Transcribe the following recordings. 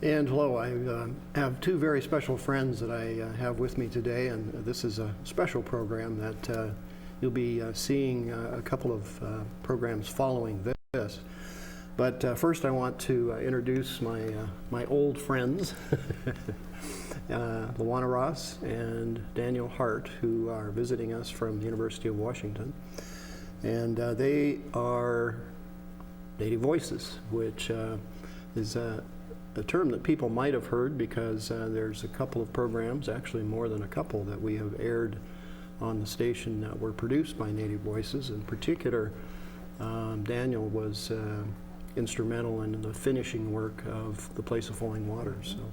And hello, I have two very special friends that I have with me today, and this is a special program that you'll be seeing a couple of programs following this. But first I want to introduce my old friends, Luana Ross and Daniel Hart, who are visiting us from the University of Washington. And they are Native Voices, which is a term that people might have heard because there's a couple of programs, actually more than a couple, that we have aired on the station that were produced by Native Voices. In particular, Daniel was instrumental in the finishing work of The Place of Falling Waters. So,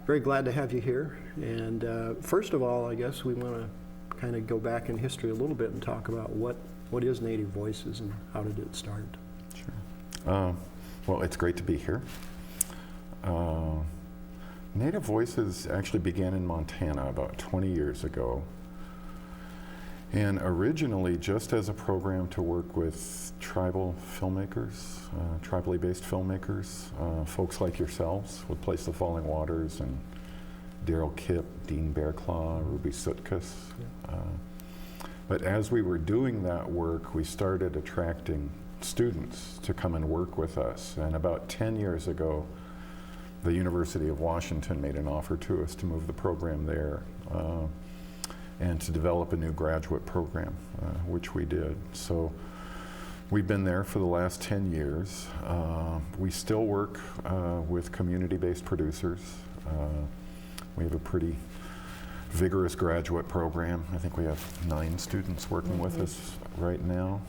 very glad to have you here. And first of all, I guess we want to kind of go back in history a little bit and talk about what is Native Voices and how did it start? Sure. Well, it's great to be here. Native Voices actually began in Montana about 20 years ago, and originally just as a program to work with tribal filmmakers, tribally based filmmakers, folks like yourselves with Place of Falling Waters and Daryl Kipp, Dean Bearclaw, Ruby Sutkus. Yeah. But as we were doing that work, we started attracting students to come and work with us, and about 10 years ago the University of Washington made an offer to us to move the program there and to develop a new graduate program, which we did. So we've been there for the last 10 years. We still work with community-based producers. We have a pretty vigorous graduate program. I think we have 9 students working with us right now.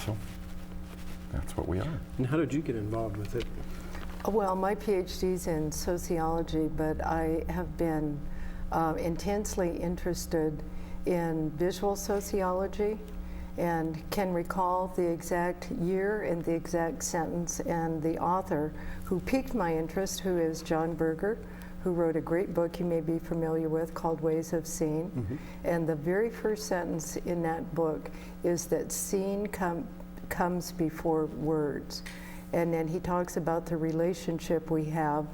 So that's what we are. And how did you get involved with it? Well, my PhD's in sociology, but I have been intensely interested in visual sociology and can recall the exact year and the exact sentence and the author who piqued my interest, who is John Berger, who wrote a great book you may be familiar with called Ways of Seeing. Mm-hmm. And the very first sentence in that book is that seeing comes before words. And then he talks about the relationship we have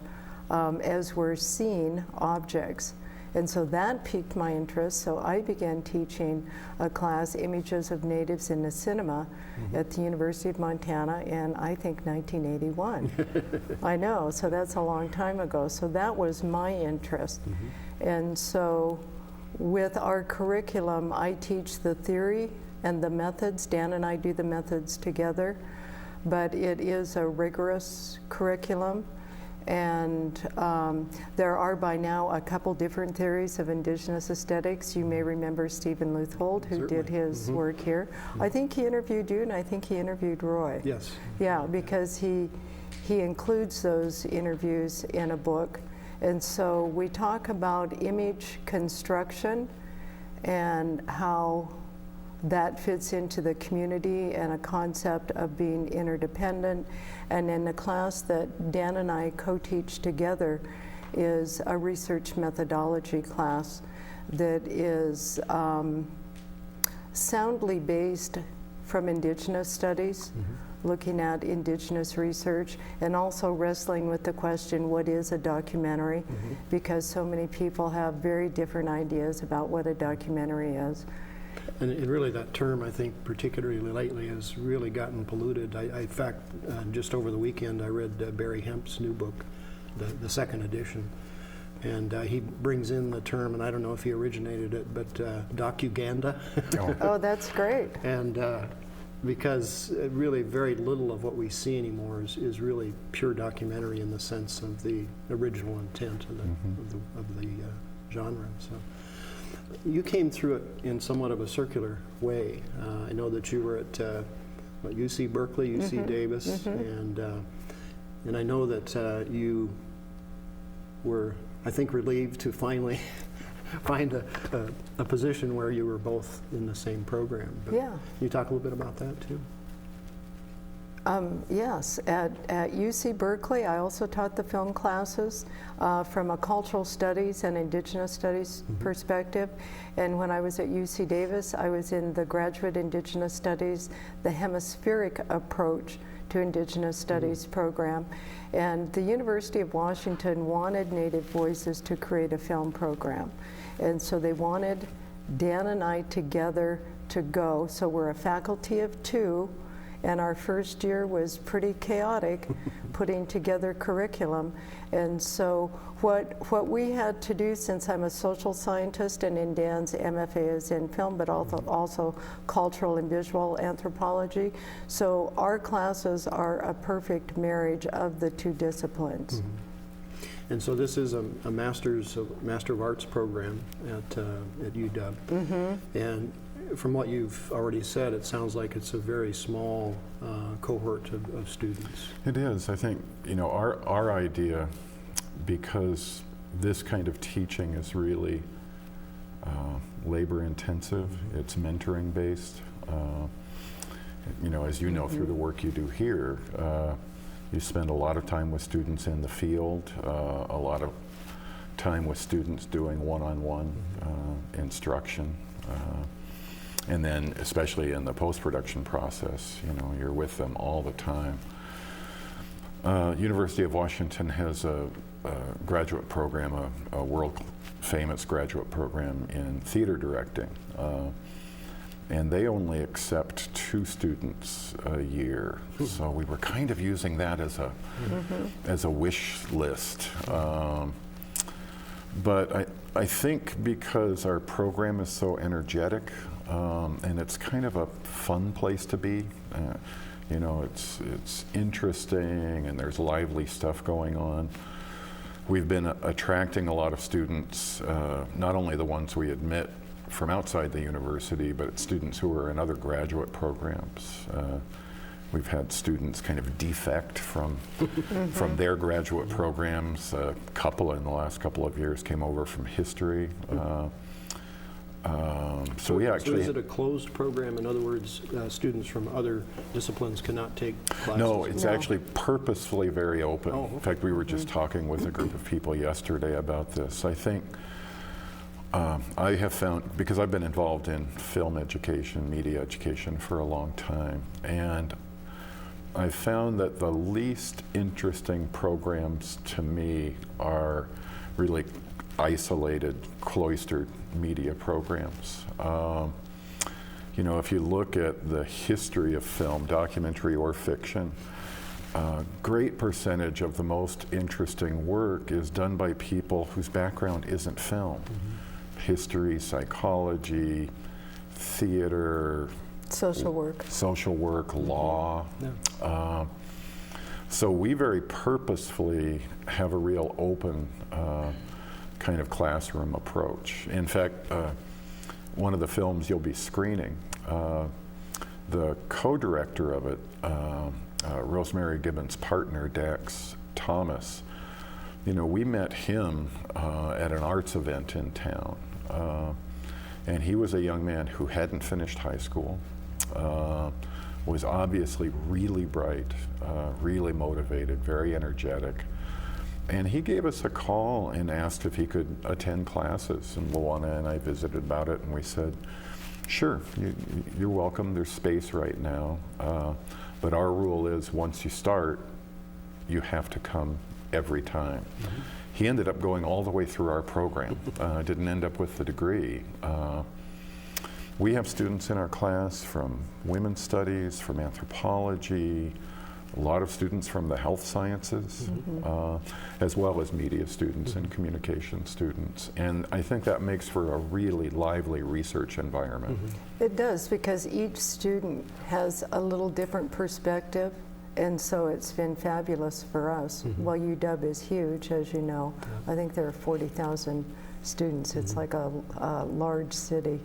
as we're seeing objects. And so that piqued my interest, so I began teaching a class, Images of Natives in the Cinema, at the University of Montana in, I think, 1981. I know, so that's a long time ago. So that was my interest. And so with our curriculum, I teach the theory and the methods. Dan and I do the methods together, but it is a rigorous curriculum. And there are by now a couple different theories of indigenous aesthetics. You may remember Stephen Leuthold, who did his work here. I think he interviewed you, and I think he interviewed Roy. Yes. Yeah, because he includes those interviews in a book. And so we talk about image construction and how that fits into the community and a concept of being interdependent. And in the class that Dan and I co-teach together is a research methodology class that is soundly based from indigenous studies, looking at indigenous research, and also wrestling with the question, what is a documentary? Because so many people have very different ideas about what a documentary is. And really that term, I think, particularly lately, has really gotten polluted. In fact, just over the weekend, I read Barry Hemp's new book, the second edition. And he brings in the term, and I don't know if he originated it, but docu-ganda. Oh, that's great. And because really very little of what we see anymore is really pure documentary in the sense of the original intent of the genre. So. You came through it in somewhat of a circular way. I know that you were at UC Berkeley, UC Davis, and I know that you were, I think, relieved to finally find a position where you were both in the same program. But yeah. Can you talk a little bit about that too? Yes, at UC Berkeley, I also taught the film classes from a cultural studies and indigenous studies perspective. And when I was at UC Davis, I was in the graduate indigenous studies, the hemispheric approach to indigenous studies program. And the University of Washington wanted Native Voices to create a film program. And so they wanted Dan and I together to go. So we're a faculty of 2. And our first year was pretty chaotic, putting together curriculum. And so what we had to do, since I'm a social scientist and in Dan's MFA is in film, but also cultural and visual anthropology, so our classes are a perfect marriage of the 2 disciplines. And so this is a Master of Arts program at UW. And from what you've already said, it sounds like it's a very small cohort of students. It is. I think, you know, our idea, because this kind of teaching is really labor intensive, it's mentoring based. You know, as you know, through the work you do here, you spend a lot of time with students in the field, a lot of time with students doing one-on-one instruction. And then, especially in the post-production process, you know, you're with them all the time. University of Washington has a graduate program, a world-famous graduate program in theater directing. And they only accept 2 students a year. So we were kind of using that as a wish list. But I think because our program is so energetic, and it's kind of a fun place to be. You know, it's interesting and there's lively stuff going on. We've been attracting a lot of students, not only the ones we admit from outside the university, but students who are in other graduate programs. We've had students kind of defect from their graduate programs. A couple in the last couple of years came over from history. So we actually... So is it a closed program? In other words, students from other disciplines cannot take classes? No, it's actually purposefully very open. Oh, okay. In fact, we were just talking with a group of people yesterday about this. I think I have found, because I've been involved in film education, media education for a long time, and I've found that the least interesting programs to me are really isolated, cloistered media programs. You know, if you look at the history of film, documentary or fiction, a great percentage of the most interesting work is done by people whose background isn't film. History, psychology, theater, social work, law. So we very purposefully have a real open kind of classroom approach. In fact, one of the films you'll be screening, the co-director of it, Rosemary Gibbons' partner, Dax Thomas, you know, we met him at an arts event in town. And he was a young man who hadn't finished high school, was obviously really bright, really motivated, very energetic. And he gave us a call and asked if he could attend classes. And Luana and I visited about it, and we said, sure, you're welcome. There's space right now. But our rule is once you start, you have to come every time. He ended up going all the way through our program, didn't end up with the degree. We have students in our class from women's studies, from anthropology, a lot of students from the health sciences, as well as media students and communication students. And I think that makes for a really lively research environment. It does, because each student has a little different perspective, and so it's been fabulous for us. Well, UW is huge, as you know. I think there are 40,000 students. It's like a large city.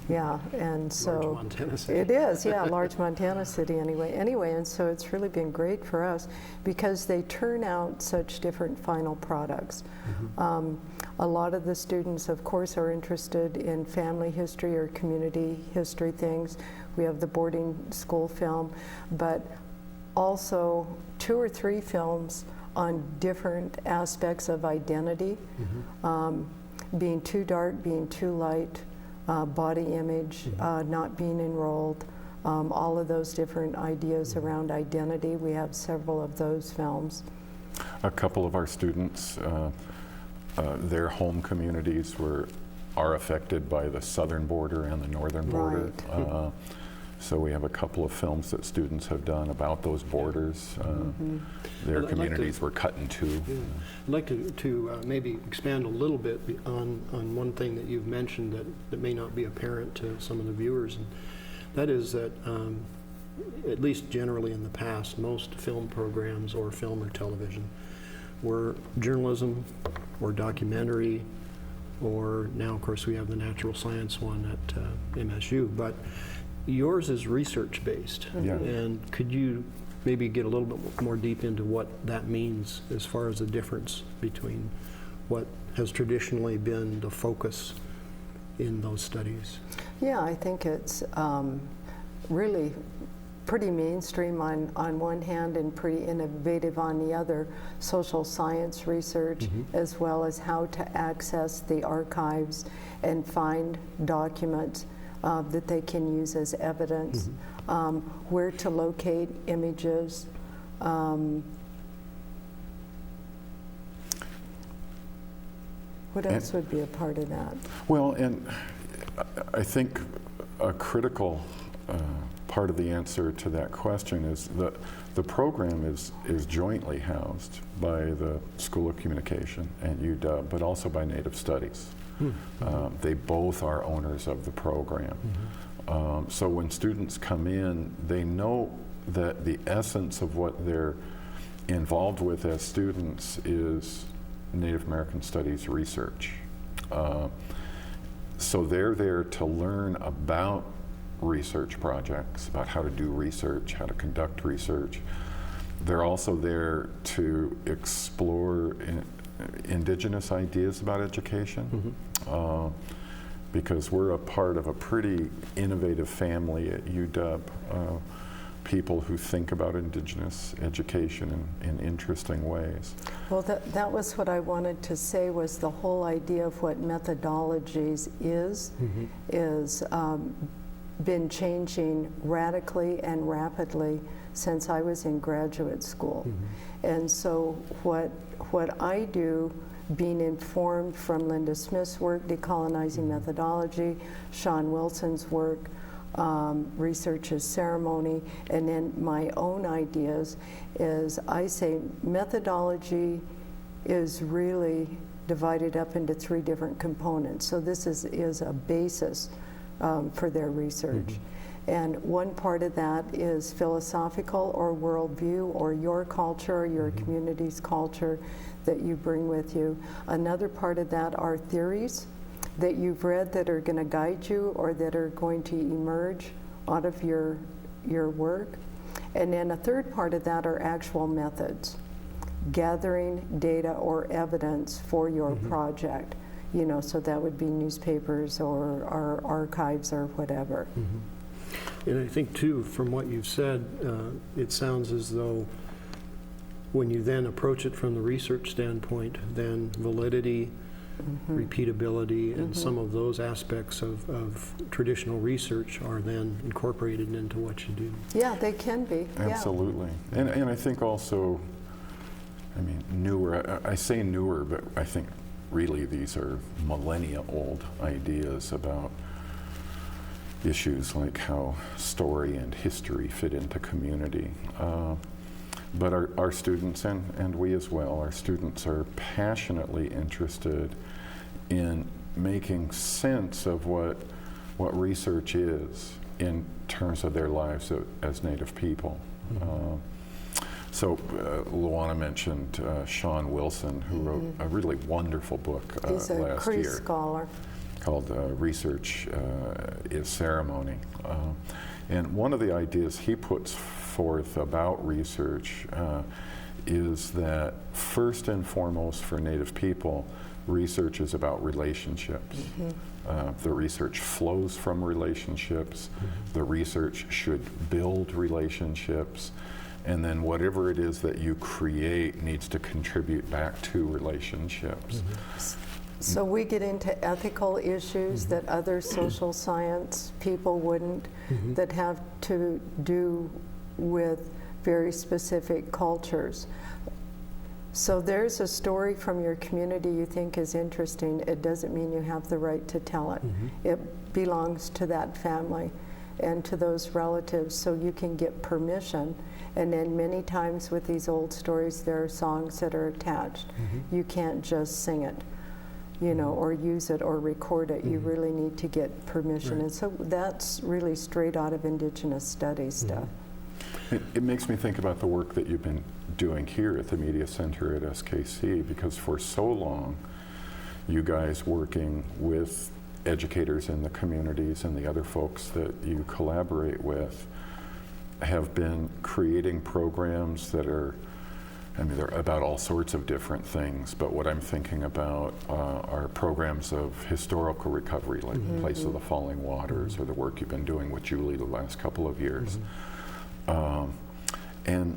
Yeah, and so Large Montana city. It is, yeah, large Montana city anyway, and so it's really been great for us because they turn out such different final products. A lot of the students, of course, are interested in family history or community history things. We have the boarding school film, but also 2 or 3 films on different aspects of identity, being too dark, being too light, body image, not being enrolled, all of those different ideas around identity. We have several of those films. A couple of our students, their home communities are affected by the southern border and the northern border. Right. So we have a couple of films that students have done about those borders. Their communities were cut in two. Yeah. I'd like to maybe expand a little bit on one thing that you've mentioned that may not be apparent to some of the viewers, and that is that at least generally in the past, most film programs or film or television were journalism or documentary, or now of course we have the natural science one at MSU, but yours is research-based. Yeah. And could you maybe get a little bit more deep into what that means as far as the difference between what has traditionally been the focus in those studies? Yeah, I think it's really pretty mainstream on one hand and pretty innovative on the other. Social science research, as well as how to access the archives and find documents that they can use as evidence, where to locate images. What else would be a part of that? Well, and I think a critical part of the answer to that question is that the program is jointly housed by the School of Communication and UW, but also by Native Studies. They both are owners of the program. So when students come in, they know that the essence of what they're involved with as students is Native American Studies research. So they're there to learn about research projects, about how to do research, how to conduct research. They're also there to explore indigenous ideas about education, because we're a part of a pretty innovative family at UW, people who think about indigenous education in interesting ways. Well, that was what I wanted to say, was the whole idea of what methodologies is been changing radically and rapidly since I was in graduate school. And so what I do, being informed from Linda Smith's work, Decolonizing Methodology, Sean Wilson's work, Research as Ceremony, and then my own ideas, is I say methodology is really divided up into 3 different components. So this is a basis for their research. And one part of that is philosophical or worldview, or your culture, or your community's culture that you bring with you. Another part of that are theories that you've read that are going to guide you or that are going to emerge out of your work. And then a third part of that are actual methods, gathering data or evidence for your project. You know, so that would be newspapers or our archives or whatever. And I think too, from what you've said, it sounds as though when you then approach it from the research standpoint, then validity, repeatability, and some of those aspects of traditional research are then incorporated into what you do. Yeah, they can be. Absolutely. And I think also, I mean, newer, I say newer, but I think really these are millennia-old ideas about issues like how story and history fit into community. But our students, and we as well, our students are passionately interested in making sense of what research is in terms of their lives as Native people. So Luana mentioned Sean Wilson, who wrote a really wonderful book He's a last Cree year scholar. called Research is Ceremony. And one of the ideas he puts forth about research is that first and foremost for Native people, research is about relationships. The research flows from relationships. The research should build relationships. And then whatever it is that you create needs to contribute back to relationships. So we get into ethical issues that other social science people wouldn't, that have to do with very specific cultures. So there's a story from your community you think is interesting. It doesn't mean you have the right to tell it. It belongs to that family and to those relatives, so you can get permission. And then many times with these old stories, there are songs that are attached. You can't just sing it, you know, or use it or record it. You really need to get permission. And so that's really straight out of Indigenous studies stuff. It makes me think about the work that you've been doing here at the Media Center at SKC, because for so long, you guys working with educators in the communities and the other folks that you collaborate with have been creating programs that are, I mean, they're about all sorts of different things, but what I'm thinking about are programs of historical recovery, like Place of the Falling Waters, or the work you've been doing with Julie the last couple of years. And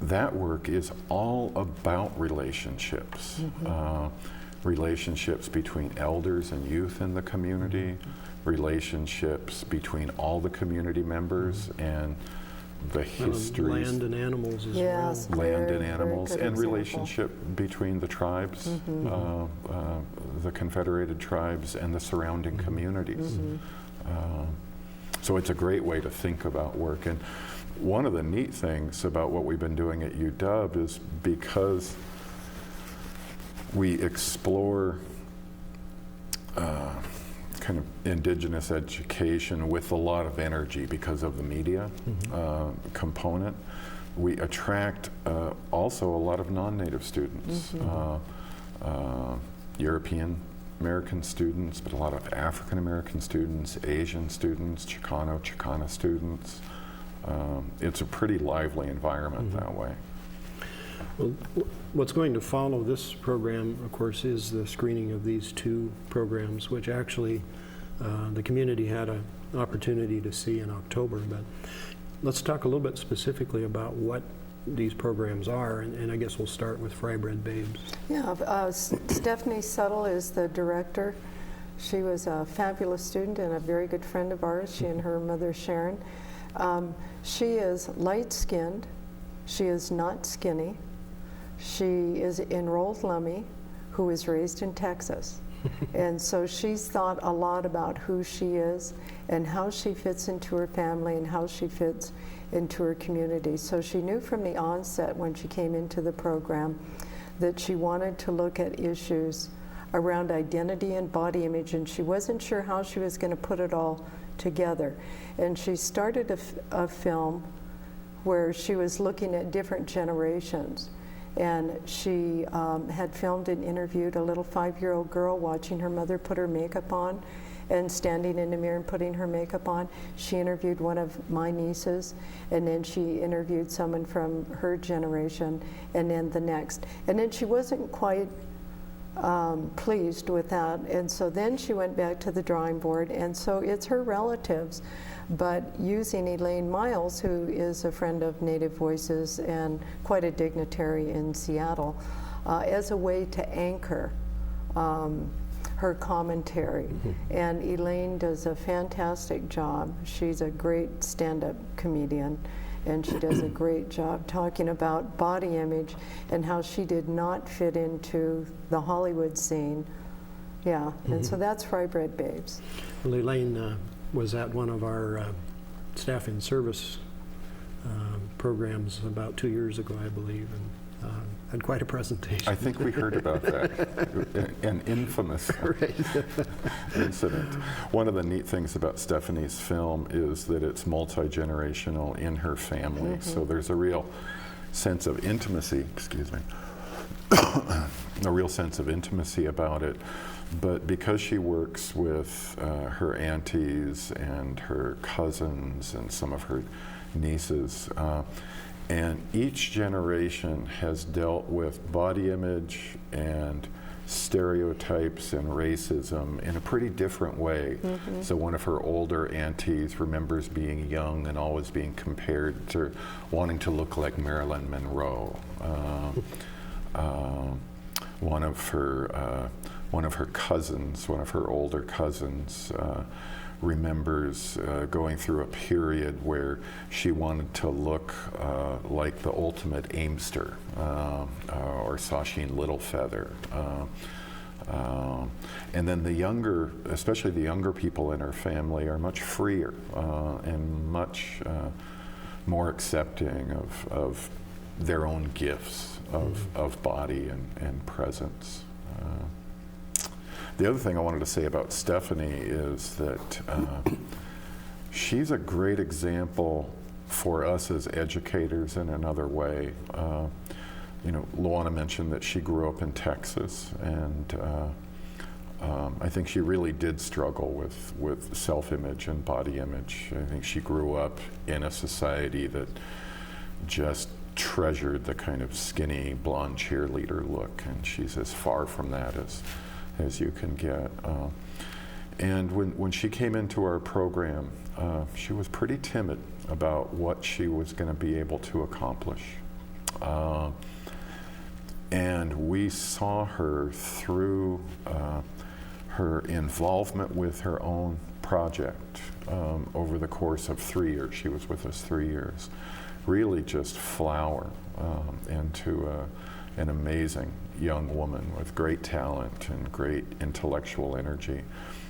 that work is all about relationships. Relationships between elders and youth in the community, relationships between all the community members, and the histories. Land and animals as Yes. well. Land Very, and very animals, good and example. relationship between the tribes, the Confederated tribes, and the surrounding communities. So it's a great way to think about work. And one of the neat things about what we've been doing at UW is because we explore kind of Indigenous education with a lot of energy because of the media component, we attract also a lot of non-Native students, European American students, but a lot of African American students, Asian students, Chicana students. It's a pretty lively environment that way. Well, what's going to follow this program, of course, is the screening of these two programs, which actually the community had an opportunity to see in October. But let's talk a little bit specifically about what these programs are, and I guess we'll start with Fry Bread Babes. Yeah, Stephanie Settle is the director. She was a fabulous student and a very good friend of ours, she and her mother Sharon. She is light-skinned. She is not skinny. She is enrolled Lummi, who is raised in Texas. And so she's thought a lot about who she is and how she fits into her family and how she fits into her community. So she knew from the onset when she came into the program that she wanted to look at issues around identity and body image, and she wasn't sure how she was going to put it all together. And she started a film where she was looking at different generations. And she had filmed and interviewed a little 5-year-old girl watching her mother put her makeup on and standing in the mirror and putting her makeup on. She interviewed one of my nieces, and then she interviewed someone from her generation, and then the next. And then she wasn't quite pleased with that, and so then she went back to the drawing board, and so it's her relatives, but using Elaine Miles, who is a friend of Native Voices and quite a dignitary in Seattle, as a way to anchor her commentary. And Elaine does a fantastic job. She's a great stand-up comedian, and she does a great job talking about body image and how she did not fit into the Hollywood scene. Yeah, and so that's Fry Bread Babes. Well, Elaine was at one of our staff in service programs about 2 years ago, I believe, and had quite a presentation. I think we heard about that, an infamous incident. One of the neat things about Stephanie's film is that it's multi-generational in her family, so there's a real sense of intimacy, excuse me, a real sense of intimacy about it. But because she works with her aunties and her cousins and some of her nieces, and each generation has dealt with body image and stereotypes and racism in a pretty different way. So one of her older aunties remembers being young and always being compared to wanting to look like Marilyn Monroe. One of her cousins, one of her older cousins, remembers going through a period where she wanted to look like the ultimate Aimster or Sacheen Littlefeather. And then the younger, especially the younger people in her family, are much freer and much more accepting of their own gifts of body and presence. The other thing I wanted to say about Stephanie is that she's a great example for us as educators in another way. You know, Luana mentioned that she grew up in Texas, and I think she really did struggle with self-image and body image. I think she grew up in a society that just treasured the kind of skinny blonde cheerleader look, and she's as far from that as you can get. And when she came into our program, she was pretty timid about what she was going to be able to accomplish. And we saw her through her involvement with her own project over the course of 3 years. She was with us 3 years. Really just flower into an amazing young woman with great talent and great intellectual energy.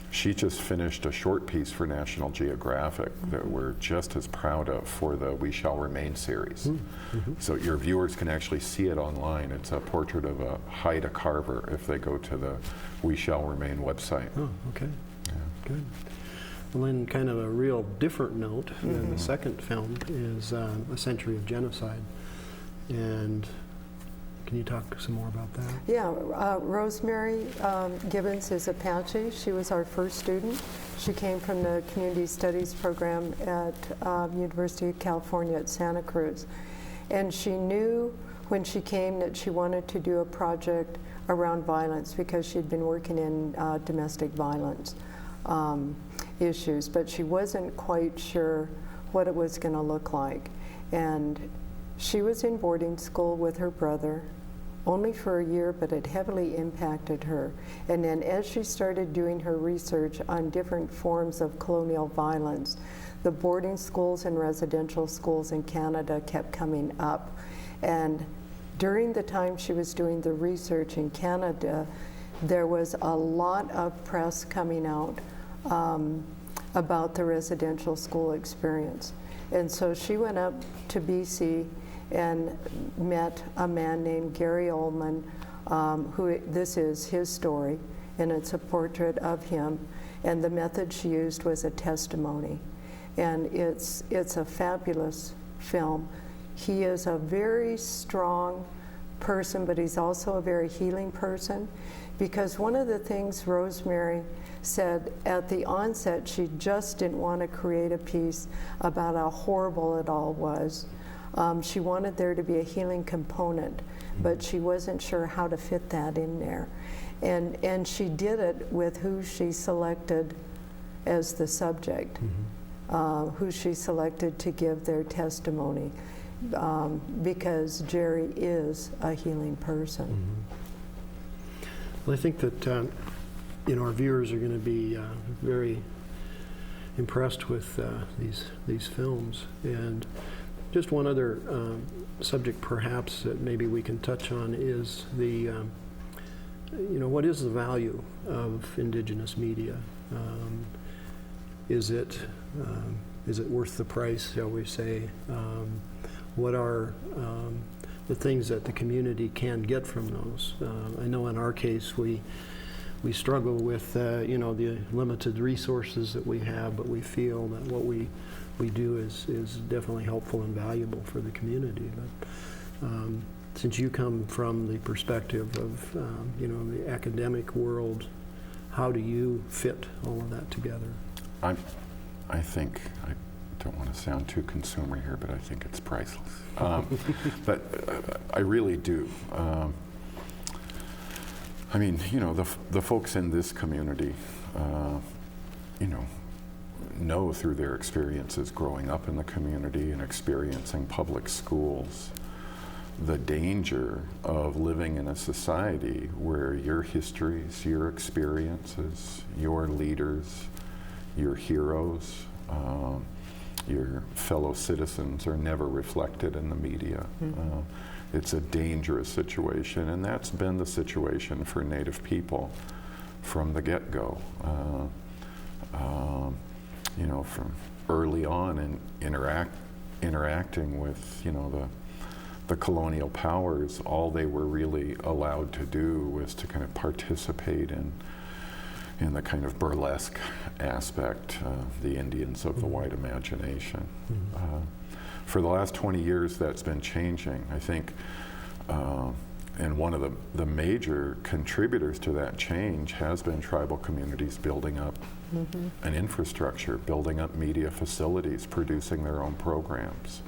She just finished a short piece for National Geographic that we're just as proud of for the We Shall Remain series. So your viewers can actually see it online. It's a portrait of a Haida Carver if they go to the We Shall Remain website. Oh, okay. Yeah. Good. Well, then kind of a real different note, the second film is A Century of Genocide. And can you talk some more about that? Yeah, Rosemary Gibbons is Apache. She was our first student. She came from the Community Studies program at University of California at Santa Cruz. And she knew when she came that she wanted to do a project around violence because she'd been working in domestic violence issues, but she wasn't quite sure what it was going to look like. And she was in boarding school with her brother, only for a year, but it heavily impacted her. And then as she started doing her research on different forms of colonial violence, the boarding schools and residential schools in Canada kept coming up. And during the time she was doing the research in Canada, there was a lot of press coming out about the residential school experience. And so she went up to BC and met a man named Gary Ullman, who this is his story, and it's a portrait of him. And the method she used was a testimony. And it's a fabulous film. He is a very strong person, but he's also a very healing person, because one of the things Rosemary said at the onset, she just didn't want to create a piece about how horrible it all was. She wanted there to be a healing component, but she wasn't sure how to fit that in there. And she did it with who she selected as the subject, who she selected to give their testimony, because Jerry is a healing person. Well, I think that our viewers are going to be very impressed with these films. And just one other subject perhaps that maybe we can touch on is the, what is the value of Indigenous media? Is it worth the price, shall we say? What are the things that the community can get from those? I know in our case we struggle with the limited resources that we have, but we feel that what we do is definitely helpful and valuable for the community. But since you come from the perspective of the academic world, how do you fit all of that together? I think, I don't want to sound too consumer here, but I think it's priceless. But I really do. I mean, you know, the folks in this community, you know through their experiences growing up in the community and experiencing public schools, the danger of living in a society where your histories, your experiences, your leaders, your heroes, your fellow citizens are never reflected in the media. It's a dangerous situation, and that's been the situation for Native people from the get-go. You know, from early on in interacting with, you know, the colonial powers, all they were really allowed to do was to kind of participate in the kind of burlesque aspect, the Indians of the white imagination. For the last 20 years, that's been changing, I think, and one of the major contributors to that change has been tribal communities building up an infrastructure, building up media facilities, producing their own programs.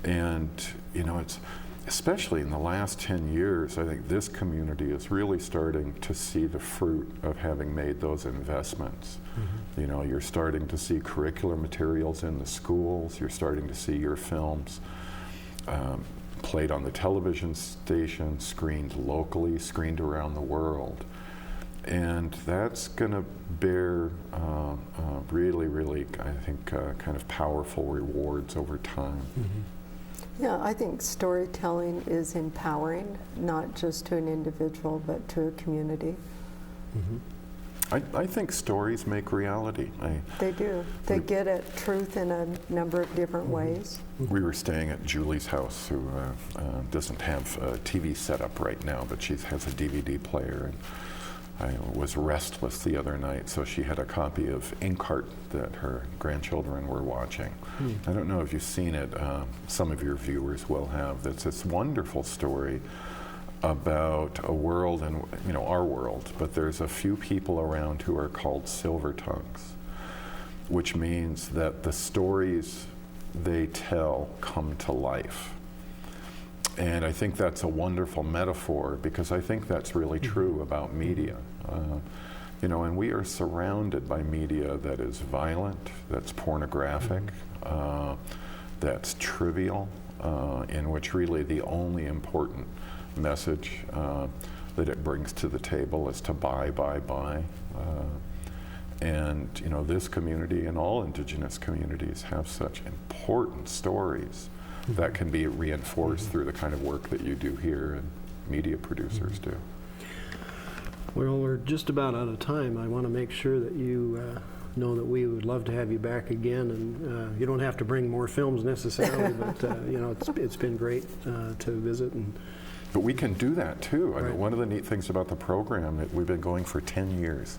And, you know, it's especially in the last 10 years, I think this community is really starting to see the fruit of having made those investments. You know, you're starting to see curricular materials in the schools, you're starting to see your films played on the television station, screened locally, screened around the world. And that's going to bear really, really, I think, kind of powerful rewards over time. Yeah, I think storytelling is empowering, not just to an individual, but to a community. I think stories make reality. They do. They get at truth in a number of different ways. We were staying at Julie's house, who doesn't have a TV setup right now, but she has a DVD player. And I was restless the other night, so she had a copy of Hart that her grandchildren were watching. I don't know if you've seen it. Some of your viewers will have. That's this wonderful story about a world, and you know, our world, but there's a few people around who are called silver tongues, which means that the stories they tell come to life. And I think that's a wonderful metaphor, because I think that's really true about media. You know, and we are surrounded by media that is violent, that's pornographic, that's trivial, in which really the only important message that it brings to the table is to buy. And you know, this community and all Indigenous communities have such important stories that can be reinforced through the kind of work that you do here and media producers do. Well, we're just about out of time. I want to make sure that you know that we would love to have you back again, and you don't have to bring more films necessarily, but you know, it's been great to visit. But we can do that too. I Right. mean, one of the neat things about the program, we've been going for 10 years.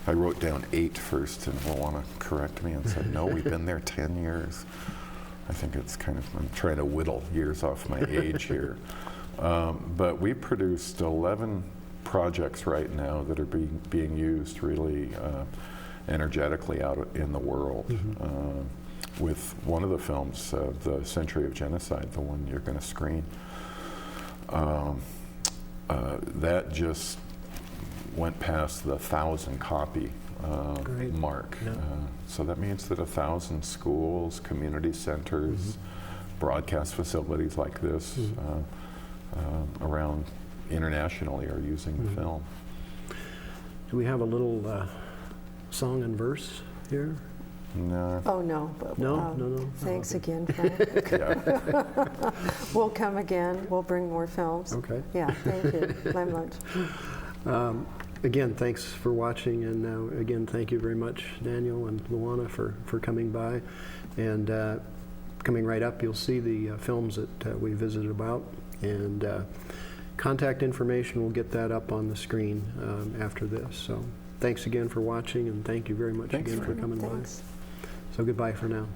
I wrote down 8 first, and Luana corrected me and said, no, we've been there 10 years. I think it's kind of, I'm trying to whittle years off my age here. But we produced 11 projects right now that are being used really energetically out in the world. With one of the films, The Century of Genocide, the one you're going to screen, that just went past the 1,000 copy mark. Yeah. So that means that 1,000 schools, community centers, broadcast facilities like this around internationally are using the film. Do we have a little song and verse here? No. Oh, no. But, No. Thanks Okay. again, Frank. Yeah. We'll come again. We'll bring more films. Okay. Yeah, thank you very much. Again, thanks for watching, and again, thank you very much, Daniel and Luana, for coming by. And coming right up, you'll see the films that we visited about, and contact information, we'll get that up on the screen after this. So thanks again for watching, and thank you very much Thanks again for coming Thanks. by. So goodbye for now.